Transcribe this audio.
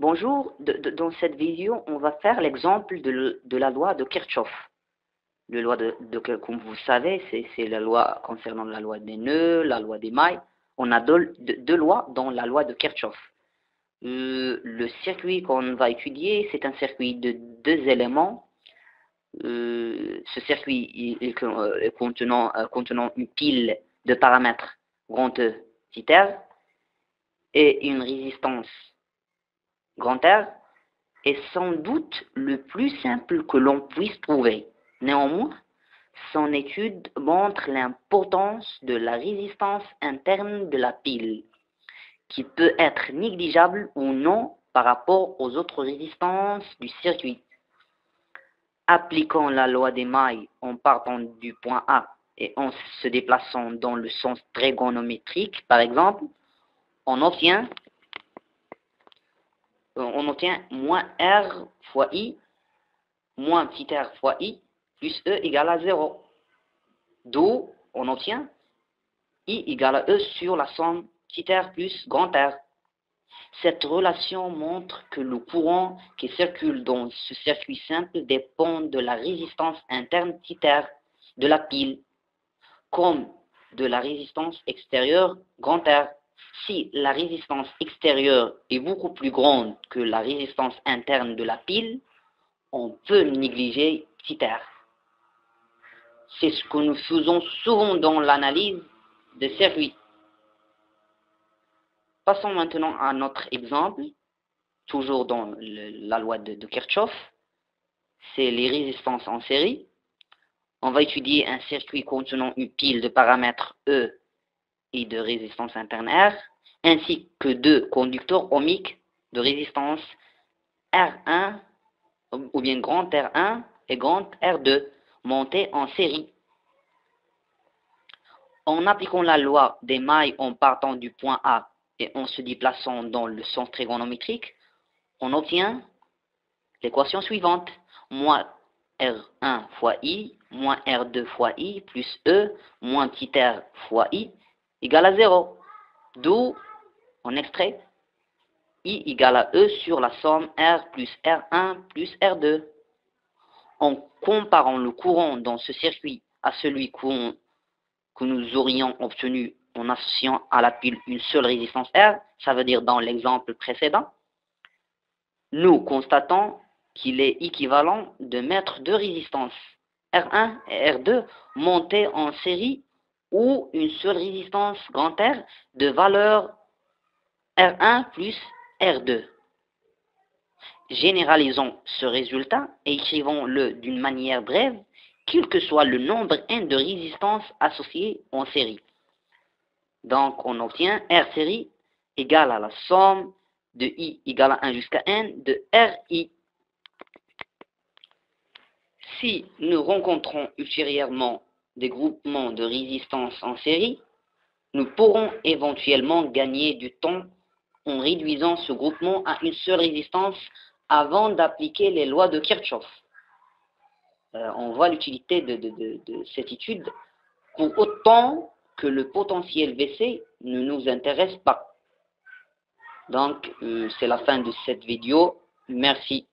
Bonjour, dans cette vidéo, on va faire l'exemple de la loi de Kirchhoff. La loi comme vous savez, c'est la loi concernant la loi des nœuds, la loi des mailles. On a deux lois dans la loi de Kirchhoff. Le circuit qu'on va étudier, c'est un circuit de deux éléments. Ce circuit contenant une pile de paramètres grand E, petit r, et une résistance grand R, est sans doute le plus simple que l'on puisse trouver. Néanmoins, son étude montre l'importance de la résistance interne de la pile, qui peut être négligeable ou non par rapport aux autres résistances du circuit. Appliquant la loi des mailles en partant du point A et en se déplaçant dans le sens trigonométrique, par exemple, on obtient moins R fois I, moins petit r fois I, plus E égale à 0. D'où on obtient I égale à E sur la somme petit r plus grand R. Cette relation montre que le courant qui circule dans ce circuit simple dépend de la résistance interne petit r de la pile, comme de la résistance extérieure grand R. Si la résistance extérieure est beaucoup plus grande que la résistance interne de la pile, on peut négliger petit r. C'est ce que nous faisons souvent dans l'analyse de circuits. Passons maintenant à notre exemple, toujours dans la loi de Kirchhoff. C'est les résistances en série. On va étudier un circuit contenant une pile de paramètres E et de résistance interne R, ainsi que deux conducteurs ohmiques de résistance R1 ou bien grand R1 et grand R2 montés en série. En appliquant la loi des mailles en partant du point A et en se déplaçant dans le sens trigonométrique, on obtient l'équation suivante. Moins R1 fois I, moins R2 fois I, plus E, moins petit r fois I, égale à 0. D'où, on extrait, I égale à E sur la somme R plus R1 plus R2. En comparant le courant dans ce circuit à celui que nous aurions obtenu en associant à la pile une seule résistance R, ça veut dire dans l'exemple précédent, nous constatons qu'il est équivalent de mettre deux résistances R1 et R2 montées en série ou une seule résistance grand R de valeur R1 plus R2. Généralisons ce résultat et écrivons-le d'une manière brève, quel que soit le nombre n de résistances associées en série. Donc, on obtient R série égale à la somme de I égale à 1 jusqu'à n de RI. Si nous rencontrons ultérieurement des groupements de résistance en série, nous pourrons éventuellement gagner du temps en réduisant ce groupement à une seule résistance avant d'appliquer les lois de Kirchhoff. On voit l'utilité de cette étude pour autant que le potentiel VC ne nous intéresse pas. Donc, c'est la fin de cette vidéo. Merci.